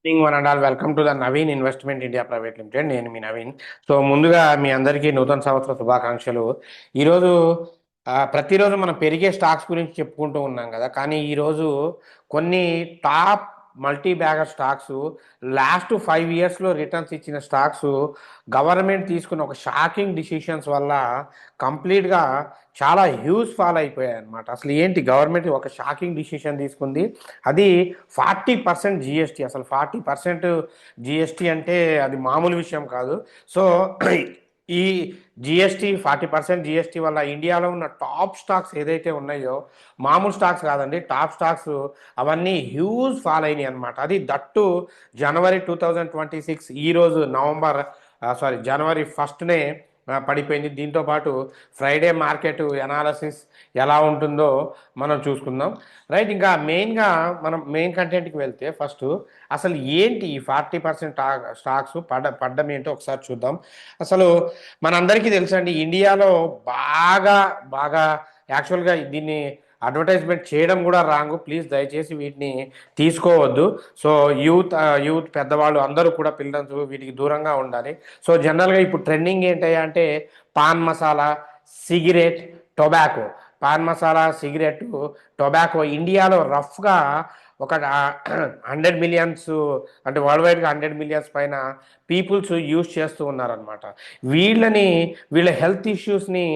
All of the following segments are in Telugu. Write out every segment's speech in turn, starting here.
Evening one and all welcome to the Naveen investment India private limited. నేను మీ నవీన్. సో ముందుగా మీ అందరికీ నూతన సంవత్సర శుభాకాంక్షలు. ఈరోజు ప్రతిరోజు మనం పెరిగే స్టాక్స్ గురించి చెప్పుకుంటూ ఉన్నాం కదా, కానీ ఈరోజు కొన్ని top multi bagger stocks last 5 ఇయర్స్లో రిటర్న్స్ ఇచ్చిన స్టాక్స్ గవర్నమెంట్ తీసుకున్న ఒక షాకింగ్ డిసిషన్స్ వల్ల కంప్లీట్గా చాలా హ్యూజ్ ఫాల్ అయిపోయాయి అనమాట. అసలు ఏంటి, గవర్నమెంట్ ఒక షాకింగ్ డిసిషన్ తీసుకుంది. అది 40% జిఎస్టీ. అసలు 40% జిఎస్టీ అంటే అది మామూలు విషయం కాదు. సో ఈ జిఎస్టీ 40% జిఎస్టీ వల్ల ఇండియాలో ఉన్న టాప్ స్టాక్స్ ఏదైతే ఉన్నాయో, మామూలు స్టాక్స్ కాదండి, టాప్ స్టాక్స్ అవన్నీ హ్యూజ్ ఫాల్ అయినాయి అనమాట. అది దట్టు జనవరి 2026 ఈరోజు జనవరి 1నే పడిపోయింది. దీంతో పాటు ఫ్రైడే మార్కెట్ ఎనాలసిస్ ఎలా ఉంటుందో మనం చూసుకుందాం, రైట్. ఇంకా మనం మెయిన్ కంటెంట్కి వెళ్తే ఫస్ట్ అసలు ఏంటి ఈ 40% స్టాక్స్ పడ్డం ఏంటో ఒకసారి చూద్దాం. అసలు మనందరికీ తెలుసండి, ఇండియాలో బాగా బాగా యాక్చువల్గా దీన్ని అడ్వర్టైజ్మెంట్ చేయడం కూడా రాంగ్. ప్లీజ్ దయచేసి వీటిని తీసుకోవద్దు. సో యూత్ పెద్దవాళ్ళు అందరూ కూడా పిల్లలు వీటికి దూరంగా ఉండాలి. సో జనరల్గా ఇప్పుడు ట్రెండింగ్ ఏంటయ్యా అంటే pan masala, cigarette, tobacco. Pan masala, cigarette, tobacco ఇండియాలో రఫ్గా ఒక 100 మిలియన్స్, అంటే వరల్డ్ వైడ్గా 100 మిలియన్స్ పైన పీపుల్స్ యూజ్ చేస్తూ ఉన్నారనమాట. వీళ్ళ హెల్త్ ఇష్యూస్ని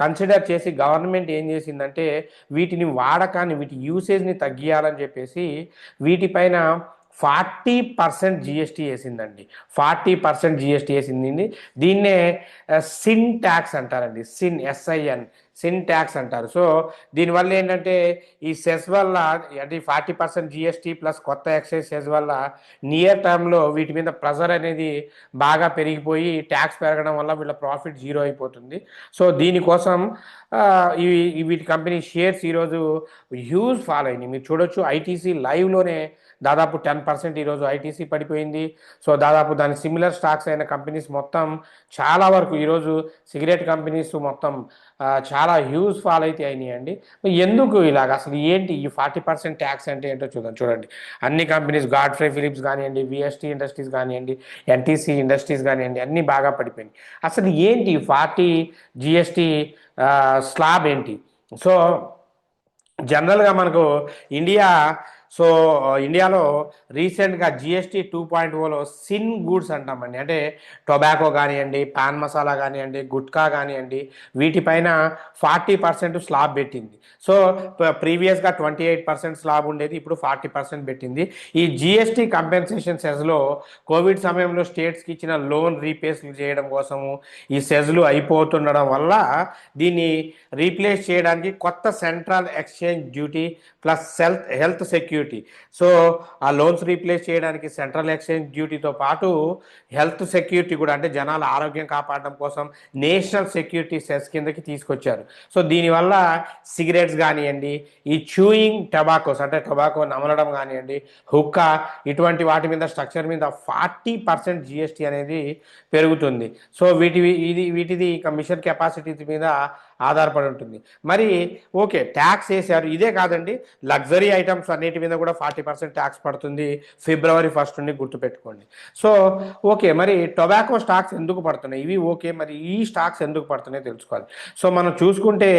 కన్సిడర్ చేసి గవర్నమెంట్ ఏం చేసిందంటే వీటిని వీటి యూసేజ్ని తగ్గియాలని చెప్పేసి వీటిపైన 40% జిఎస్టీ వేసిందండి. 40% జిఎస్టీ వేసింది. దీన్నే సిన్ ట్యాక్స్ అంటారండి. సిన్ ట్యాక్స్ అంటారు. సో దీనివల్ల ఏంటంటే ఈ సెస్ వల్ల, అంటే 40% జిఎస్టీ ప్లస్ కొత్త ఎక్సైజ్ సెస్ వల్ల నియర్ టర్మ్లో వీటి మీద ప్రెజర్ అనేది బాగా పెరిగిపోయి ట్యాక్స్ పెరగడం వల్ల వీళ్ళ ప్రాఫిట్ జీరో అయిపోతుంది. సో దీనికోసం వీటి కంపెనీ షేర్స్ ఈరోజు హ్యూజ్ ఫాల్ అయినాయి. మీరు చూడొచ్చు, ఐటీసీ లైవ్లోనే దాదాపు 10% ఈరోజు ఐటీసీ పడిపోయింది. సో దాదాపు దాని సిమిలర్ స్టాక్స్ అయిన కంపెనీస్ మొత్తం చాలా వరకు ఈరోజు సిగరెట్ కంపెనీస్ మొత్తం చాలా హ్యూజ్ ఫాల్ అయితే అయినాయండి. ఎందుకు ఇలాగ, అసలు ఏంటి ఈ 40% ట్యాక్స్ అంటే ఏంటో చూడండి. అన్ని కంపెనీస్, గాడ్ఫ్రే ఫిలిప్స్ కానివ్వండి, విఎస్టీ ఇండస్ట్రీస్ కానివ్వండి, ఎన్టీసీ ఇండస్ట్రీస్ కానివ్వండి, అన్నీ బాగా పడిపోయినాయి. అసలు ఏంటి 40 జిఎస్టీ స్లాబ్ ఏంటి? సో జనరల్గా మనకు ఇండియాలో రీసెంట్గా జిఎస్టీ 2.0లో సిన్ గూడ్స్ అంటామండి. అంటే టొబాకో కానివ్వండి, పాన్ మసాలా కానివ్వండి, గుట్కా కానివ్వండి, వీటిపైన 40% స్లాబ్ పెట్టింది. సో ప్రీవియస్గా 28% స్లాబ్ ఉండేది, ఇప్పుడు 40% పెట్టింది. ఈ జిఎస్టీ కంపెన్సేషన్ సెజ్లో కోవిడ్ సమయంలో స్టేట్స్కి ఇచ్చిన లోన్ రీపేస్ చేయడం కోసము ఈ సెజ్లు అయిపోతుండడం వల్ల దీన్ని రీప్లేస్ చేయడానికి కొత్త central exchange duty plus health security. So ఆ లోన్స్ రీప్లేస్ చేయడానికి సెంట్రల్ ఎక్స్చేంజ్ డ్యూటీతో పాటు హెల్త్ సెక్యూరిటీ కూడా, అంటే జనాల ఆరోగ్యం కాపాడడం కోసం నేషనల్ సెక్యూరిటీ సెస్ కిందకి తీసుకొచ్చారు. సో దీనివల్ల సిగరెట్స్ కానివ్వండి, ఈ చూయింగ్ టొబాకోస్, అంటే టొబాకో నమలడం కానివ్వండి, హుక్కా, ఇటువంటి వాటి మీద స్ట్రక్చర్ మీద 40% జిఎస్టీ అనేది పెరుగుతుంది. సో వీటిది ఇక మిషన్ కెపాసిటీ మీద ఆధారపడి ఉంటుంది. మరి ఓకే, ట్యాక్స్ వేశారు, ఇదే కాదండి, లగ్జరీ ఐటమ్స్ అన్నిటి మీద కూడా 40% ట్యాక్స్ పడుతుంది ఫిబ్రవరి 1 నుండి, గుర్తుపెట్టుకోండి. సో ఓకే, మరి టొబాకో స్టాక్స్ ఎందుకు పడుతున్నాయి? ఇవి ఓకే, మరి ఈ స్టాక్స్ ఎందుకు పడుతున్నాయి తెలుసుకోవాలి. సో మనం చూసుకుంటే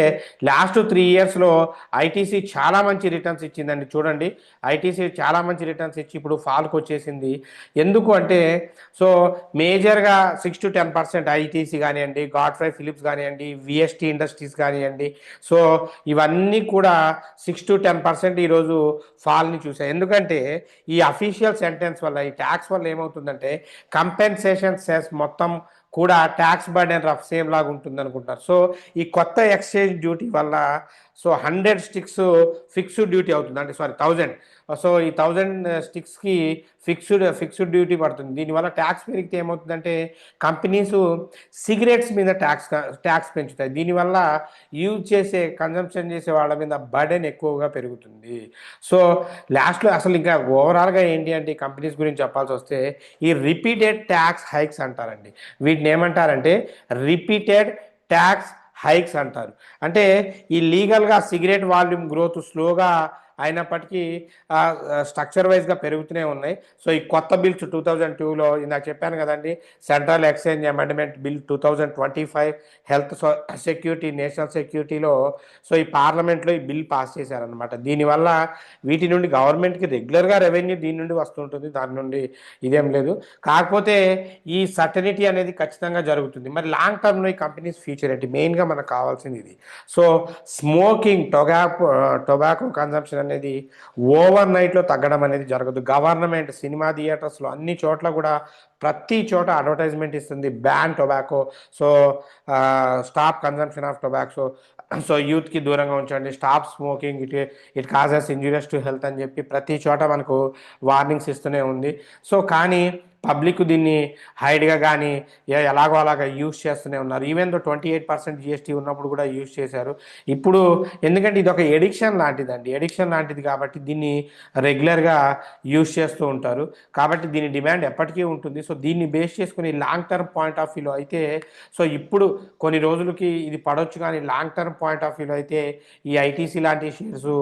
లాస్ట్ 3 ఇయర్స్లో ఐటీసీ చాలా మంచి రిటర్న్స్ ఇచ్చిందండి. చూడండి, ఐటీసీ చాలా మంచి రిటర్న్స్ ఇచ్చి ఇప్పుడు ఫాల్కి వచ్చేసింది. ఎందుకు అంటే, సో మేజర్గా 6 to 10% ఐటీసీ కానివ్వండి, గాడ్ఫ్రై ఫిలిప్స్ కానివ్వండి, విఎస్టీ ఇండస్ట్రీస్ కానివ్వండి, సో ఇవన్నీ కూడా 6 to 10% ఈరోజు ఫాల్ని చూసాయి. ఎందుకంటే ఈ అఫీషియల్ సెంటెన్స్ వల్ల, ఈ ట్యాక్స్ వల్ల ఏమవుతుందంటే కంపెన్సేషన్ సెస్ మొత్తం కూడా ట్యాక్స్ బర్డెన్ రఫ్ సేమ్ లాగా ఉంటుంది అనుకుంటారు. సో ఈ కొత్త ఎక్స్చేంజ్ డ్యూటీ వల్ల 100 స్టిక్స్ ఫిక్స్డ్ డ్యూటీ అవుతుంది, అంటే 1000. సో ఈ 1000 స్టిక్స్కి ఫిక్స్డ్ డ్యూటీ పడుతుంది. దీనివల్ల ట్యాక్స్ పెరిగితే ఏమవుతుందంటే కంపెనీస్ సిగరెట్స్ మీద ట్యాక్స్ పెంచుతాయి. దీనివల్ల కన్జంప్షన్ చేసే వాళ్ళ మీద బర్డెన్ ఎక్కువగా పెరుగుతుంది. సో లాస్ట్లో అసలు ఇంకా ఓవరాల్గా ఏంటి అంటే కంపెనీస్ గురించి చెప్పాల్సి వస్తే ఈ రిపీటెడ్ ట్యాక్స్ హైక్స్ అంటారండి. వీటిని ఏమంటారంటే రిపీటెడ్ ట్యాక్స్ హైక్స్ అంటారు. అంటే ఈ లీగల్గా సిగరెట్ వాల్యూమ్ గ్రోత్ స్లోగా అయినప్పటికీ స్ట్రక్చర్ వైజ్గా పెరుగుతూనే ఉన్నాయి. సో ఈ కొత్త బిల్స్ 2002లో ఇందాక చెప్పాను కదండి, central exchange amendment bill 2025, health security, national సెక్యూరిటీలో సో ఈ పార్లమెంట్లో ఈ బిల్ పాస్ చేశారనమాట. దీనివల్ల వీటి నుండి గవర్నమెంట్కి రెగ్యులర్గా రెవెన్యూ దీని నుండి వస్తుంటుంది, దాని నుండి ఇదేం లేదు. కాకపోతే ఈ సర్టనిటీ అనేది ఖచ్చితంగా జరుగుతుంది. మరి లాంగ్ టర్మ్లో ఈ కంపెనీస్ ఫ్యూచర్ ఏంటి? మెయిన్గా మనకు కావాల్సింది ఇది. సో స్మోకింగ్, టొబాకో కన్జంప్షన్ అనేది ఓవర్ నైట్లో తగ్గడం అనేది జరగదు. గవర్నమెంట్ సినిమా థియేటర్స్లో అన్ని చోట్ల కూడా ప్రతి చోట అడ్వర్టైజ్మెంట్ ఇస్తుంది, ban tobacco, so stop consumption of tobacco, so యూత్కి దూరంగా ఉంచండి, stop smoking, it causes injurious to health అని చెప్పి ప్రతి చోట మనకు వార్నింగ్స్ ఇస్తూనే ఉంది. సో కానీ పబ్లిక్ దీన్ని హైడ్గా కానీ ఎలాగో అలాగా యూజ్ చేస్తూనే ఉన్నారు. ఈవెన్ దో 28% జిఎస్టీ ఉన్నప్పుడు కూడా యూజ్ చేశారు. ఇప్పుడు ఎందుకంటే ఇది ఒక ఎడిక్షన్ లాంటిదండి, ఎడిక్షన్ లాంటిది కాబట్టి దీన్ని రెగ్యులర్గా యూజ్ చేస్తూ ఉంటారు. కాబట్టి దీని డిమాండ్ ఎప్పటికీ ఉంటుంది. సో దీన్ని బేస్ చేసుకుని లాంగ్ టర్మ్ పాయింట్ ఆఫ్ వ్యూలో అయితే సో ఇప్పుడు కొన్ని రోజులకి ఇది పడవచ్చు, కానీ లాంగ్ టర్మ్ పాయింట్ ఆఫ్ వ్యూలో అయితే ఈ ఐటీసీ లాంటి షేర్స్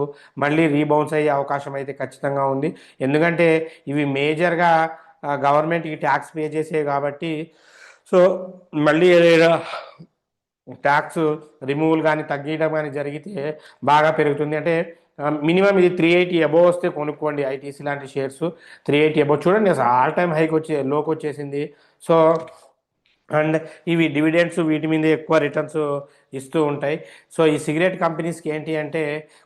మళ్ళీ రీబౌన్స్ అయ్యే అవకాశం అయితే ఖచ్చితంగా ఉంది. ఎందుకంటే ఇవి మేజర్గా గవర్నమెంట్కి ట్యాక్స్ పే చేసే కాబట్టి సో మళ్ళీ ఏదైనా ట్యాక్స్ రిమూవల్ కానీ తగ్గించడం కానీ జరిగితే బాగా పెరుగుతుంది. అంటే మినిమం ఇది 380 అబోవ్ వస్తే కొనుక్కోండి ఐటీసీ లాంటి షేర్స్. 380 అబోవ్ చూడండి, అసలు ఆల్ టైమ్ హైక్ లోకి వచ్చేసింది. సో అండ్ ఇవి డివిడెండ్స్ వీటి మీద ఎక్కువ రిటర్న్స్ ఇస్తూ ఉంటాయి. సో ఈ సిగరెట్ కంపెనీస్కి ఏంటి అంటే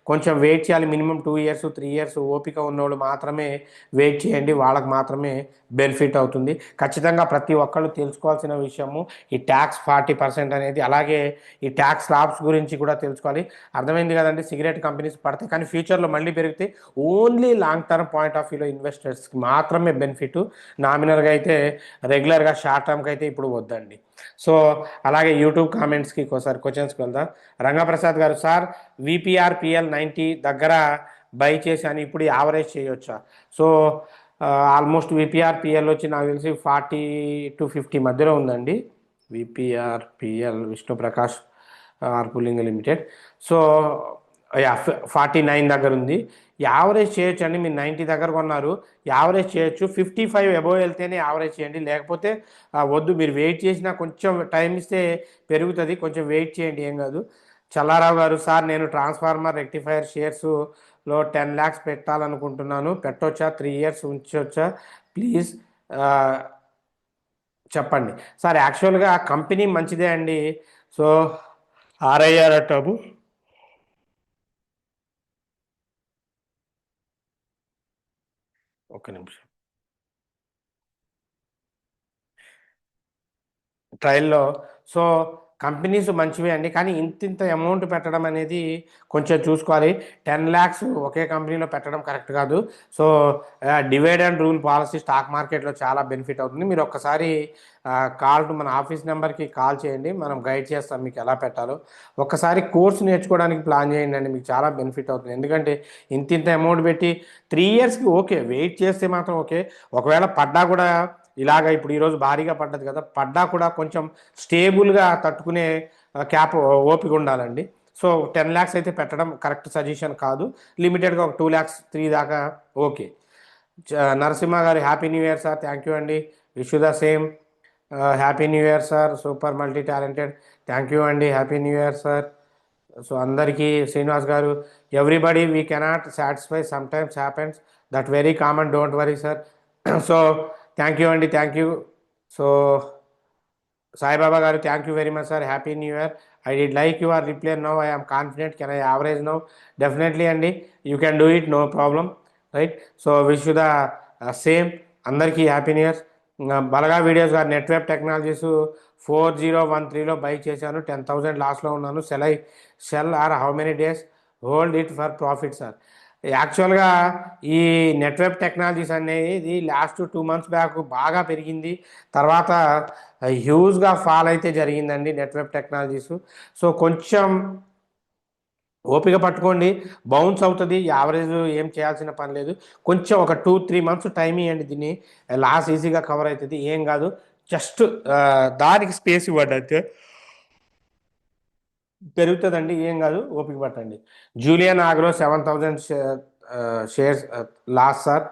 కొంచెం వెయిట్ చేయాలి, మినిమం 2 years 3 years ఓపిక ఉన్నోళ్ళు మాత్రమే వెయిట్ చేయండి, వాళ్ళకి మాత్రమే బెనిఫిట్ అవుతుంది. ఖచ్చితంగా ప్రతి ఒక్కళ్ళు తెలుసుకోవాల్సిన విషయము ఈ ట్యాక్స్ 40% అనేది, అలాగే ఈ ట్యాక్స్ స్లాబ్స్ గురించి కూడా తెలుసుకోవాలి. అర్థమైంది కదండి, సిగరెట్ కంపెనీస్ పడతాయి కానీ ఫ్యూచర్లో మళ్ళీ పెరిగితే only long term point of వ్యూలో ఇన్వెస్టర్స్కి మాత్రమే బెనిఫిట్, నామినల్గా అయితే రెగ్యులర్గా షార్ట్ టర్మ్కి అయితే ఇప్పుడు వద్దండి. సో అలాగే యూట్యూబ్ కామెంట్స్కి ఒకసారి క్వశ్చన్స్కి వెళ్దాం. రంగప్రసాద్ గారు, సార్ విపిఆర్పిఎల్ 90 దగ్గర బై చేశాను, ఇప్పుడు యావరేజ్ చేయొచ్చా? సో ఆల్మోస్ట్ విపిఆర్పిఎల్ వచ్చి నాకు తెలిసి 40 to 50 మధ్యలో ఉందండి. విపిఆర్పిఎల్ విష్ణుప్రకాష్ ఆర్పులింగ్ లిమిటెడ్. సో 49 దగ్గర ఉంది, యావరేజ్ చేయొచ్చు అండి. మీరు 90 దగ్గర కొన్నారు, యావరేజ్ చేయొచ్చు. 55 అబోవ్ వెళ్తేనే యావరేజ్ చేయండి, లేకపోతే వద్దు. మీరు వెయిట్ చేసినా కొంచెం టైం ఇస్తే పెరుగుతుంది, కొంచెం వెయిట్ చేయండి, ఏం కాదు. చల్లారావు గారు, సార్ నేను ట్రాన్స్ఫార్మర్ రెక్టిఫైర్ షేర్స్లో 10 lakhs పెట్టాలనుకుంటున్నాను, పెట్టొచ్చా? 3 years ఉంచొచ్చా? ప్లీజ్ చెప్పండి. సార్ యాక్చువల్గా కంపెనీ మంచిదే అండి. సో ఆర్ఐఆర్ అంటాము, ఒక్క నిమిషం, ట్రయల్లో. సో కంపెనీస్ మంచివే అండి, కానీ ఇంత అమౌంట్ పెట్టడం అనేది కొంచెం చూసుకోవాలి. 10 lakhs ఒకే కంపెనీలో పెట్టడం కరెక్ట్ కాదు. So divide and rule policy stock మార్కెట్లో చాలా బెనిఫిట్ అవుతుంది. మీరు ఒక్కసారి కాల్ టు మన ఆఫీస్ నెంబర్కి కాల్ చేయండి, మనం గైడ్ చేస్తాం మీకు ఎలా పెట్టాలో. ఒక్కసారి కోర్స్ నేర్చుకోవడానికి ప్లాన్ చేయండి అండి, మీకు చాలా బెనిఫిట్ అవుతుంది. ఎందుకంటే ఇంత అమౌంట్ పెట్టి 3 yearsకి ఓకే, వెయిట్ చేస్తే మాత్రం ఓకే. ఒకవేళ పడ్డా కూడా ఇలాగ ఇప్పుడు ఈరోజు భారీగా పడ్డది కదా, పడ్డా కూడా కొంచెం స్టేబుల్గా తట్టుకునే క్యాప్ ఓపిక ఉండాలండి. సో 10 lakhs అయితే పెట్టడం కరెక్ట్ సజెషన్ కాదు, లిమిటెడ్గా ఒక 2 lakhs 3 దాకా ఓకే. నరసింహ గారు, happy new year sir. Thank you అండి, wish you the same. Happy new year sir, super multi talented. Thank you అండి, happy new year sir. So అందరికీ శ్రీనివాస్ గారు, everybody we cannot satisfy, some times happens, that very common, don't worry sir. So thank you అండి, థ్యాంక్ యూ. సో సాయిబాబా గారు, thank you very much sir, happy new year. I did like your reply now, I am confident, can I average now? Definitely అండి, you can do it, no problem, right. So wish you the same. అందరికీ happy new year. Balaga videos గారు, నెట్వర్క్ టెక్నాలజీస్ 4013లో బై చేశాను, 10,000 లాస్లో ఉన్నాను, sell or how many days hold it for profit sir? యాక్చువల్గా ఈ నెట్వర్క్ టెక్నాలజీస్ అనేది లాస్ట్ 2 months బ్యాక్ బాగా పెరిగింది, తర్వాత హ్యూజ్గా ఫాల్ అయితే జరిగిందండి నెట్వర్క్ టెక్నాలజీస్. సో కొంచెం ఓపిక పట్టుకోండి, బౌన్స్ అవుతుంది, యావరేజ్ ఏం చేయాల్సిన పని లేదు. కొంచెం ఒక 2-3 months టైం ఇవ్వండి, దీన్ని లాస్ ఈజీగా కవర్ అవుతుంది, ఏం కాదు. జస్ట్ దానికి స్పేస్ ఇవ్వండి అంతే, పెరుగుతుందండి, ఏం కాదు, ఓపిక పట్టండి. Julian Agro 7,000 shares loss sir.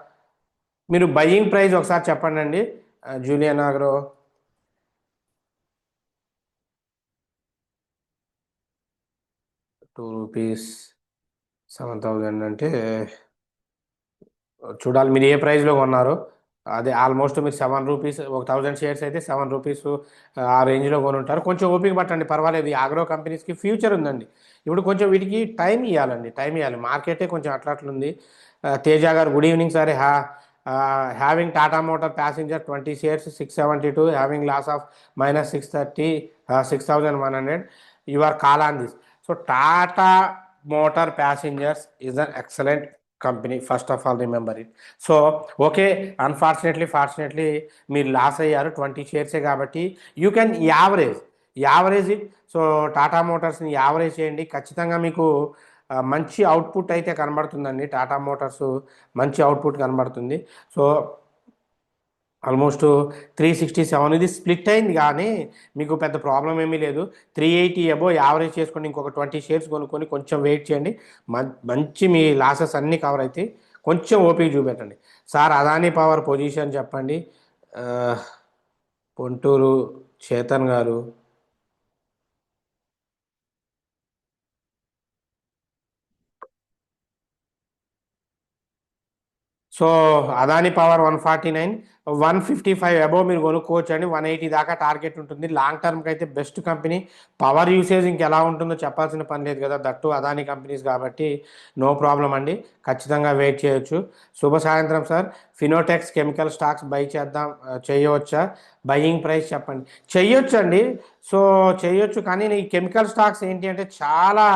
మీరు బయ్యింగ్ ప్రైస్ ఒకసారి చెప్పండి అండి. జూలియన్ ఆగ్రో 2 రూపీస్ 7,000 అంటే చూడాలి మీరు ఏ ప్రైస్లో కొన్నారు. అదే ఆల్మోస్ట్ మీరు 7 రూపీస్, 1,000 షేర్స్ అయితే 7 రూపీస్ ఆ రేంజ్లో కొని ఉంటారు. కొంచెం ఓపిక పట్టండి, పర్వాలేదు. ఈ ఆగ్రో కంపెనీస్కి ఫ్యూచర్ ఉందండి. ఇప్పుడు కొంచెం వీటికి టైం ఇవ్వాలండి, టైం ఇవ్వాలి. మార్కెటే కొంచెం అట్లా అట్లుంది. తేజ గారు good evening sir. Having Tata motor passenger 20 shares 672, having loss of -630, 6,100. You are call on this. So Tata motor passengers is an excellent company. First of all remember it. So okay, unfortunately fortunately మీరు లాస్ అయ్యారు. 20 షేర్సే కాబట్టి you can average it. So Tata మోటార్స్ని యావరేజ్ చేయండి, ఖచ్చితంగా మీకు మంచి అవుట్పుట్ అయితే కనబడుతుందండి. టాటా మోటార్స్ మంచి అవుట్పుట్ కనబడుతుంది. సో ఆల్మోస్ట్ 367 ఇది స్ప్లిట్ అయింది, కానీ మీకు పెద్ద ప్రాబ్లం ఏమీ లేదు. 380 అబో యావరేజ్ చేసుకొని ఇంకొక 20 షేర్స్ కొనుక్కొని కొంచెం వెయిట్ చేయండి. మంచి మీ లాసెస్ అన్నీ కవర్ అవుతాయి. కొంచెం ఓపిక చూపెట్టండి సార్. అదానీ పవర్ పొజిషన్ చెప్పండి. ఆ, పొంటూరు చేతన్ గారు. సో అదాని పవర్ 149, 155 అబోవ్ మీరు కొనుక్కోవచ్చు అండి. 180 దాకా టార్గెట్ ఉంటుంది. లాంగ్ టర్మ్కి అయితే బెస్ట్ కంపెనీ. పవర్ యూసేజ్ ఇంకెలా ఉంటుందో చెప్పాల్సిన పని లేదు కదా, దట్టు అదాని కంపెనీస్ కాబట్టి నో ప్రాబ్లం అండి, ఖచ్చితంగా వెయిట్ చేయొచ్చు. శుభ సాయంత్రం sir. Finolex chemical stocks by చేద్దాం, చేయవచ్చా? బయింగ్ ప్రైస్ చెప్పండి. చెయ్యొచ్చు అండి. సో చెయ్యొచ్చు, కానీ ఈ కెమికల్ స్టాక్స్ ఏంటి అంటే చాలా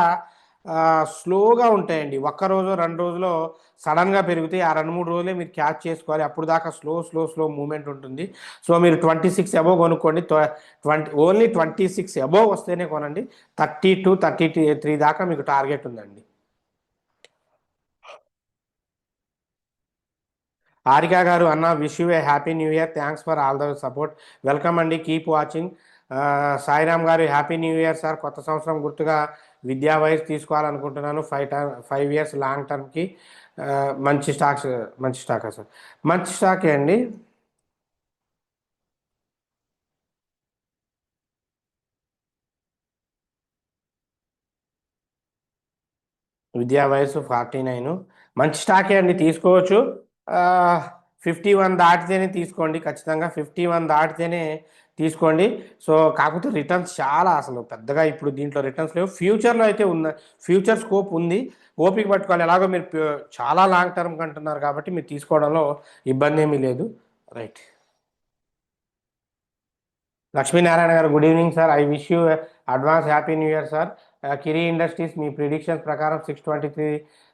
స్లోగా ఉంటాయండి. ఒక్క రోజు 2 రోజులో సడన్గా పెరుగుతాయి. ఆ 2-3 రోజులే మీరు క్యాచ్ చేసుకోవాలి. అప్పుడు దాకా స్లో మూమెంట్ ఉంటుంది. సో మీరు 26 అబోవ్ కొనుక్కోండి. 26 అబోవ్ వస్తేనే కొనండి. 32, 33 దాకా మీకు టార్గెట్ ఉందండి. హారిక గారు, అన్న wish you a happy new year, thanks for all the support. Welcome అండి, కీప్ వాచింగ్. సాయిరామ్ గారు హ్యాపీ న్యూ ఇయర్ సార్. కొత్త సంవత్సరం గుర్తుగా విద్యా వైస్ తీసుకోవాలనుకుంటున్నాను. 5 ఇయర్స్ లాంగ్ టర్మ్కి. మంచి స్టాక్స్, మంచి స్టాకా సార్? మంచి స్టాకే అండి. విద్యా వయసు 49, మంచి స్టాకే అండి, తీసుకోవచ్చు. 51 దాటితేనే తీసుకోండి, ఖచ్చితంగా 51 దాటితేనే తీసుకోండి. సో కాకపోతే రిటర్న్స్ చాలా అసలు పెద్దగా ఇప్పుడు దీంట్లో రిటర్న్స్ లేవు. ఫ్యూచర్లో అయితే ఉన్న ఫ్యూచర్ స్కోప్ ఉంది. ఓపిక పట్టుకోవాలి. ఎలాగో మీరు చాలా లాంగ్ టర్మ్ అంటున్నారు కాబట్టి మీరు తీసుకోవడంలో ఇబ్బంది ఏమీ లేదు. రైట్. లక్ష్మీనారాయణ గారు good evening sir. I wish you advance happy new year sir. Kiri industries మీ ప్రిడిక్షన్స్ ప్రకారం 623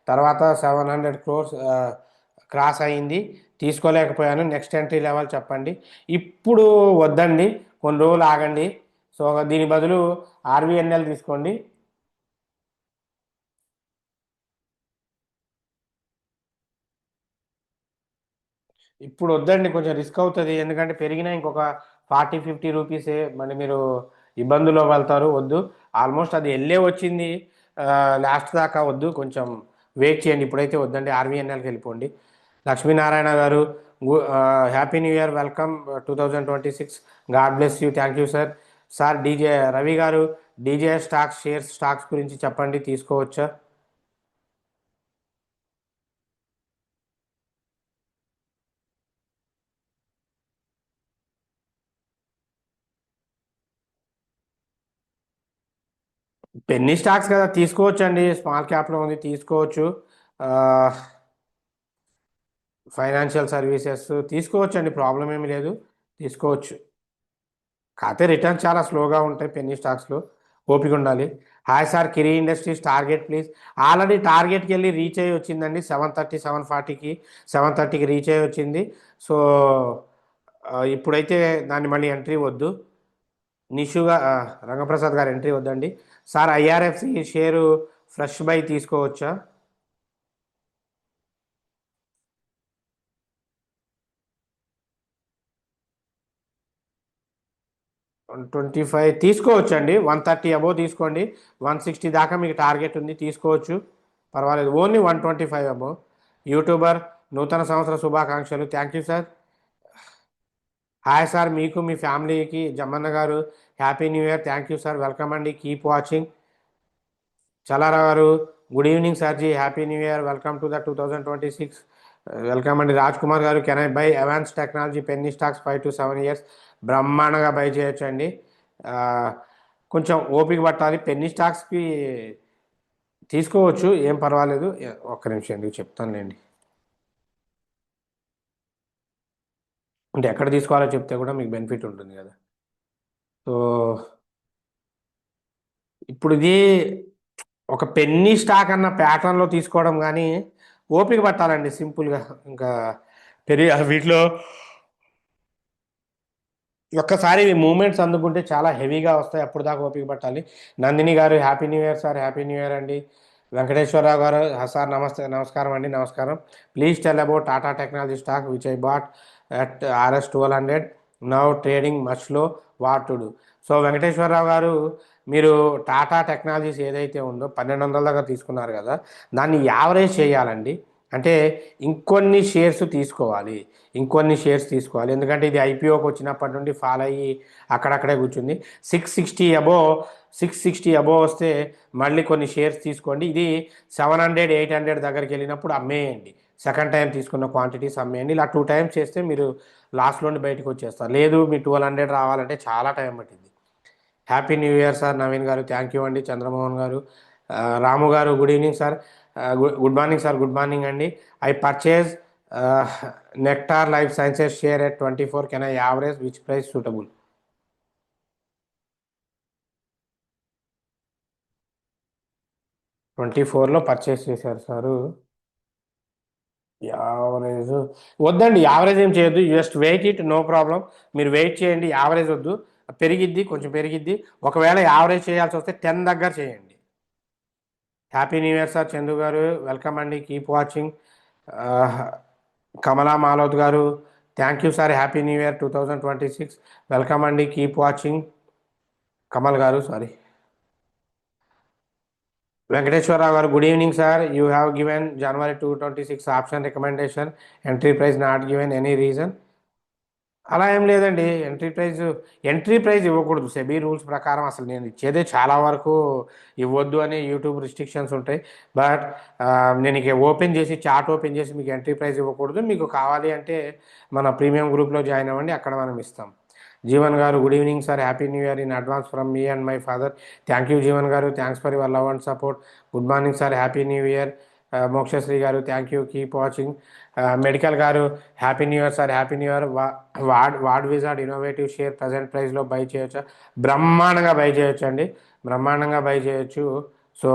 తర్వాత 700 crores క్రాస్ అయింది, తీసుకోలేకపోయాను. నెక్స్ట్ ఎంట్రీ లెవెల్ చెప్పండి. ఇప్పుడు వద్దండి, కొన్ని రోజులు ఆగండి. సో దీని బదులు ఆర్వీఎన్ఎల్ తీసుకోండి. ఇప్పుడు వద్దండి, కొంచెం రిస్క్ అవుతుంది. ఎందుకంటే పెరిగినా ఇంకొక 40-50 రూపీసే, మళ్ళీ మీరు ఇబ్బందుల్లో వెళ్తారు. వద్దు, ఆల్మోస్ట్ అది వెళ్ళే వచ్చింది. లాస్ట్ దాకా వద్దు, కొంచెం వెయిట్ చేయండి. ఇప్పుడైతే వద్దండి, ఆర్వీఎన్ఎల్కి వెళ్ళిపోండి. లక్ష్మీనారాయణ గారు happy new year, welcome 2026. God bless you, thank you sir. Sir DJ Ravi గారు, డీజే స్టాక్స్ షేర్స్ స్టాక్స్ గురించి చెప్పండి, తీసుకోవచ్చా? పెన్నీ స్టాక్స్ కదా, తీసుకోవచ్చు అండి. స్మాల్ క్యాప్లో ఉంది, తీసుకోవచ్చు. ఫైనాన్షియల్ సర్వీసెస్ తీసుకోవచ్చు అండి, ప్రాబ్లం ఏమి లేదు, తీసుకోవచ్చు. కాకపోతే రిటర్న్స్ చాలా స్లోగా ఉంటాయి పెన్నీ స్టాక్స్లో, ఓపిక ఉండాలి. Hi sir, Kiri industries target please. Already టార్గెట్కి వెళ్ళి రీచ్ అయ్యి వచ్చిందండి. 730, 740కి, 730కి రీచ్ అయ్యి వచ్చింది. సో ఇప్పుడైతే దాన్ని మళ్ళీ ఎంట్రీ వద్దు. నిషుగా రంగప్రసాద్ గారు ఎంట్రీ వద్దండి. Sir IRFC share fresh buy తీసుకోవచ్చా? 125 తీసుకోవచ్చు అండి. 130 అబోవ్ తీసుకోండి. 160 దాకా మీకు టార్గెట్ ఉంది, తీసుకోవచ్చు, పర్వాలేదు. Only 125 above. యూట్యూబర్ నూతన సంవత్సర శుభాకాంక్షలు. Thank you sir. Hi sir, మీకు మీ ఫ్యామిలీకి జమ్మన్న గారు happy new year. Thank you sir, welcome అండి, కీప్ వాచింగ్. చలారా గారు గుడ్ ఈవినింగ్ సార్జీ, happy new year, welcome to the 2026. Welcome అండి. రాజ్ కుమార్ గారు can I buy Avance technology penny stocks 5 to 7 years? బ్రహ్మాండంగా బై చేయొచ్చు అండి. కొంచెం ఓపిక పట్టాలి. పెన్నీ స్టాక్స్కి తీసుకోవచ్చు, ఏం పర్వాలేదు. ఒక్క నిమిషం ఎందుకు చెప్తానులేండి. అంటే ఎక్కడ తీసుకోవాలో చెప్తే కూడా మీకు బెనిఫిట్ ఉంటుంది కదా. సో ఇప్పుడు ఇది ఒక పెన్నీ స్టాక్ అన్న ప్యాటర్న్లో తీసుకోవడం కానీ ఓపిక పట్టాలండి సింపుల్గా. ఇంకా వీటిలో ఒక్కసారి మూమెంట్స్ అందుకుంటే చాలా హెవీగా వస్తాయి, అప్పుడు దాకా ఓపిక పట్టాలి. నందిని గారు happy new year sir, happy new year అండి. వెంకటేశ్వరరావు గారు సార్ నమస్తే, నమస్కారం అండి, నమస్కారం. Please tell about Tata technology stock which I bought at RS 1200, now trading much low, what to do. So Venkateswara Rao గారు, మీరు టాటా టెక్నాలజీస్ ఏదైతే ఉందో 1200 దగ్గర తీసుకున్నారు కదా, దాన్ని యావరేజ్ చేయాలండి. అంటే ఇంకొన్ని షేర్స్ తీసుకోవాలి, ఇంకొన్ని షేర్స్ తీసుకోవాలి. ఎందుకంటే ఇది ఐపీఓకి వచ్చినప్పటి నుండి ఫాల్ అయ్యి అక్కడక్కడే కూర్చుంది. 660 అబోవ్ వస్తే మళ్ళీ కొన్ని షేర్స్ తీసుకోండి. ఇది 700 800 దగ్గరికి వెళ్ళినప్పుడు అమ్మేయండి. సెకండ్ టైం తీసుకున్న క్వాంటిటీస్ అమ్మేయండి. ఇలా 2 times చేస్తే మీరు లాస్ట్లోని బయటకు వచ్చేస్తారు. లేదు మీ 1200 రావాలంటే చాలా టైం పట్టింది. Happy new year sir Naveen గారు, థ్యాంక్ యూ అండి. చంద్రమోహన్ గారు, రాము గారు good evening sir, good morning sir, good morning అండి. I purchase nectar life sciences share at 24, can I average, which price suitable? 24లో పర్చేస్ చేశారు సారు. యావరేజ్ వద్దండి, యావరేజ్ ఏం చేయొద్దు, just wait it, no problem. మీరు వెయిట్ చేయండి, యావరేజ్ వద్దు. పెరిగిద్ది, కొంచెం పెరిగిద్ది. ఒకవేళ యావరేజ్ చేయాల్సి వస్తే 10 దగ్గర చేయండి. Happy new year sir Chandu గారు, వెల్కమ్ అండి, కీప్ వాచింగ్. కమలా మాలోత్ గారు, thank you sir, happy new year 2026, welcome అండి, కీప్ వాచింగ్. కమల్ గారు, సారీ. వెంకటేశ్వరరావు గారు good evening sir, you have given January 2026 option recommendation, entry price not given, any reason? అలా ఏం లేదండి. ఎంట్రీ ప్రైజ్ ఇవ్వకూడదు. సెబీ రూల్స్ ప్రకారం అసలు నేను ఇచ్చేదే చాలా వరకు ఇవ్వద్దు అని యూట్యూబ్ రిస్ట్రిక్షన్స్ ఉంటాయి. బట్ నేను ఇక ఓపెన్ చేసి, చార్ట్ ఓపెన్ చేసి మీకు ఎంట్రీ ప్రైజ్ ఇవ్వకూడదు. మీకు కావాలి అంటే మన ప్రీమియం గ్రూప్లో జాయిన్ అవ్వండి, అక్కడ మనం ఇస్తాం. జీవన్ గారు good evening sir, happy new year in advance from me and my father. Thank you Jeevan గారు, thanks for your love and support. Good morning sir, happy new year. Mokshasri గారు, thank you, keep watching. Medical గారు happy new year sir, happy new year. Ward wizard innovative share present ప్రైస్లో బై చేయొచ్చా? బ్రహ్మాండంగా బై చేయొచ్చు అండి, బ్రహ్మాండంగా బై చేయొచ్చు. సో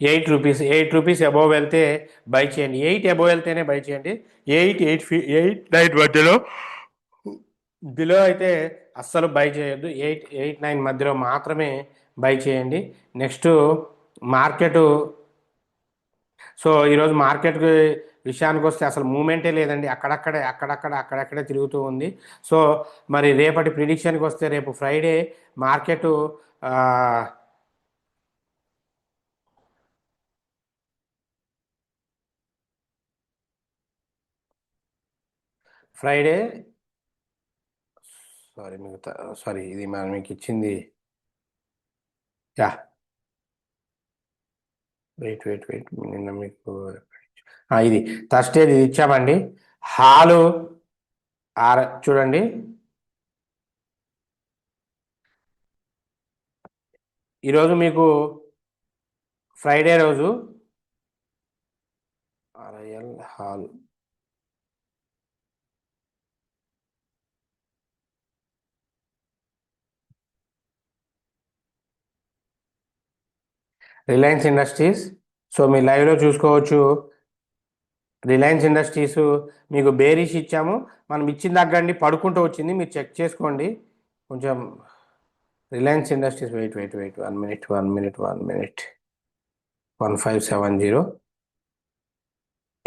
8 రూపీస్ అబోవ్ వెళ్తే బై చేయండి. 8 అబోవ్ వెళ్తేనే బై చేయండి. 8 మధ్యలో, బిలో అయితే అస్సలు బై చేయొద్దు. 8 9 మధ్యలో మాత్రమే బై చేయండి. Next market. సో ఈరోజు మార్కెట్ విషయానికి వస్తే అసలు మూమెంటే లేదండి, అక్కడక్కడే తిరుగుతూ ఉంది. సో మరి రేపటి ప్రిడిక్షన్కి వస్తే, రేపు ఫ్రైడే మార్కెట్ ఫ్రైడే సారీ మిగతా సారీ ఇది మనం మీకు ఇచ్చింది. యా, వెయిట్ నిన్న మీకు ఇది థర్స్డే ఇది ఇచ్చామండి. హాలు చూడండి, ఈరోజు మీకు ఫ్రైడే రోజు RIL హాల్ రిలయన్స్ ఇండస్ట్రీస్. సో మీ లైవ్లో చూసుకోవచ్చు. రిలయన్స్ ఇండస్ట్రీస్ మీకు బేరీష్ ఇచ్చాము, మనం ఇచ్చిన దగ్గరండి పడుకుంటూ వచ్చింది, మీరు చెక్ చేసుకోండి కొంచెం. Reliance Industries wait 1 minute 1570.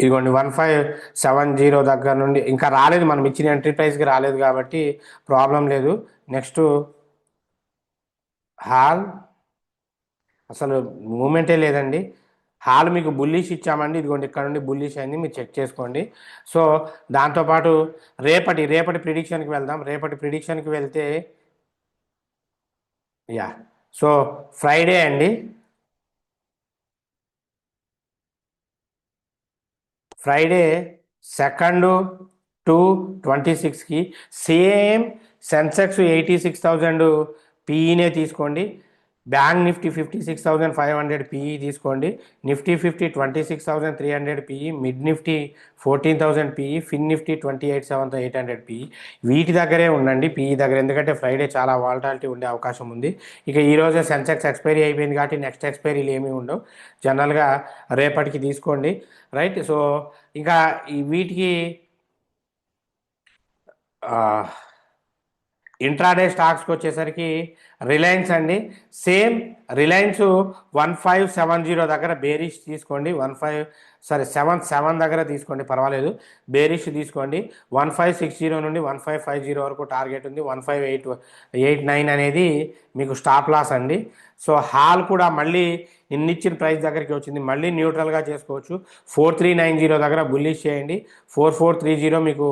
ఇదిగోండి 1570 దగ్గర నుండి ఇంకా రాలేదు, మనం ఇచ్చిన ఎంట్రీ ప్రైస్కి రాలేదు కాబట్టి ప్రాబ్లం లేదు. నెక్స్ట్ హాల్ అసలు మూమెంటే లేదండి. హాల్ మీకు బుల్లిష్ ఇచ్చామండి, ఇదిగోండి ఇక్కడ నుండి బుల్లిష్ అయింది, మీరు చెక్ చేసుకోండి. సో దాంతోపాటు రేపటి ప్రిడిక్షన్కి వెళ్దాం. రేపటి ప్రిడిక్షన్కి వెళ్తే యా, సో ఫ్రైడే అండి, ఫ్రైడే 2/2/26కి సేమ్ సెన్సెక్స్ 86,000 పీఈనే తీసుకోండి. బ్యాంక్ నిఫ్టీ 56,500 పీఈ తీసుకోండి. Nifty 26,300 PE, mid Nifty 14,000 PE, fin Nifty 28,800 PE. వీటి దగ్గరే ఉండండి పీఈ దగ్గర, ఎందుకంటే ఫ్రైడే చాలా వాలటాలిటీ ఉండే అవకాశం ఉంది. ఇక ఈరోజే సెన్సెక్స్ ఎక్స్పైరీ అయిపోయింది కాబట్టి నెక్స్ట్ ఎక్స్పైరీలు ఏమీ ఉండవు. జనరల్గా రేపటికి తీసుకోండి, రైట్. సో ఇంకా వీటికి ఇంట్రాడే స్టాక్స్కి వచ్చేసరికి రిలయన్స్ అండి, సేమ్ రిలయన్స్ 1570 దగ్గర బేరిష్ తీసుకోండి. 7 దగ్గర తీసుకోండి, పర్వాలేదు, బేరిష్ తీసుకోండి. 1560 నుండి 1550 వరకు టార్గెట్ ఉంది. 1589 అనేది మీకు స్టాప్ లాస్ అండి. సో హాల్ కూడా మళ్ళీ నిన్నిచ్చిన ప్రైస్ దగ్గరికి వచ్చింది, మళ్ళీ న్యూట్రల్గా చేసుకోవచ్చు. 4390 దగ్గర బుల్లిష్ చేయండి. 4430 మీకు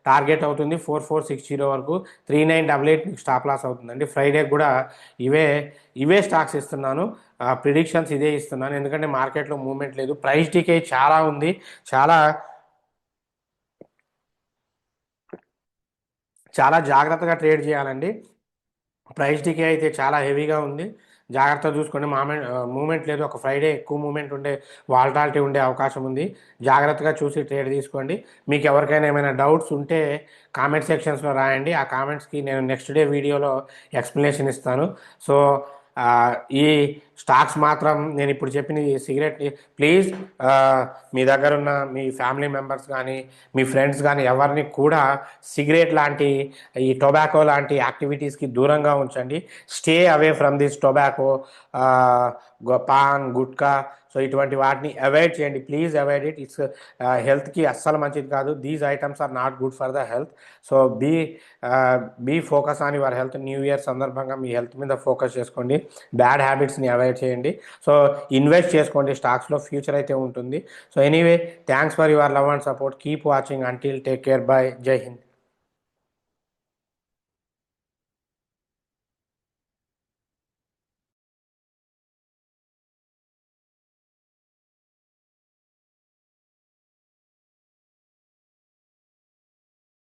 టార్గెట్ అవుతుంది. 4460 వరకు. 3988 మీకు స్టాప్ లాస్ అవుతుందండి. ఫ్రైడే కూడా ఇవే స్టాక్స్ ఇస్తున్నాను, ప్రిడిక్షన్స్ ఇదే ఇస్తున్నాను, ఎందుకంటే మార్కెట్లో మూవ్మెంట్ లేదు, ప్రైస్ డికే చాలా ఉంది, చాలా చాలా జాగ్రత్తగా ట్రేడ్ చేయాలండి. ప్రైస్ డికే అయితే చాలా హెవీగా ఉంది, జాగ్రత్తగా చూసుకోండి. మూమెంట్ లేదు, ఒక ఫ్రైడే ఎక్కువ మూమెంట్ ఉండే వాలటాలిటీ ఉండే అవకాశం ఉంది. జాగ్రత్తగా చూసి ట్రేడ్ తీసుకోండి. మీకు ఎవరికైనా ఏమైనా డౌట్స్ ఉంటే కామెంట్ సెక్షన్స్లో రాయండి, ఆ కామెంట్స్కి నేను నెక్స్ట్ డే వీడియోలో ఎక్స్ప్లెనేషన్ ఇస్తాను. సో ఈ స్టాక్స్ మాత్రం నేను ఇప్పుడు చెప్పిన సిగరెట్ ప్లీజ్, మీ దగ్గర ఉన్న మీ ఫ్యామిలీ మెంబర్స్ కానీ మీ ఫ్రెండ్స్ కానీ ఎవరిని కూడా సిగరెట్ లాంటి ఈ టొబాకో లాంటి యాక్టివిటీస్కి దూరంగా ఉంచండి. Stay away from this tobacco, pan, gutka, so ఇటువంటి వాటిని అవాయిడ్ చేయండి, ప్లీజ్ అవాయిడ్ ఇట్. ఇట్స్ హెల్త్కి అస్సలు మంచిది కాదు. These items are not good for the health. So be focus on your health. New year సందర్భంగా మీ హెల్త్ మీద ఫోకస్ చేసుకోండి, బ్యాడ్ హ్యాబిట్స్ని అవాయిడ్ చేయండి. సో ఇన్వెస్ట్ చేసుకోండి స్టాక్స్లో, ఫ్యూచర్ అయితే ఉంటుంది. So anyway, thanks for your love and support. Keep watching. Until, take care, bye, Jai Hind.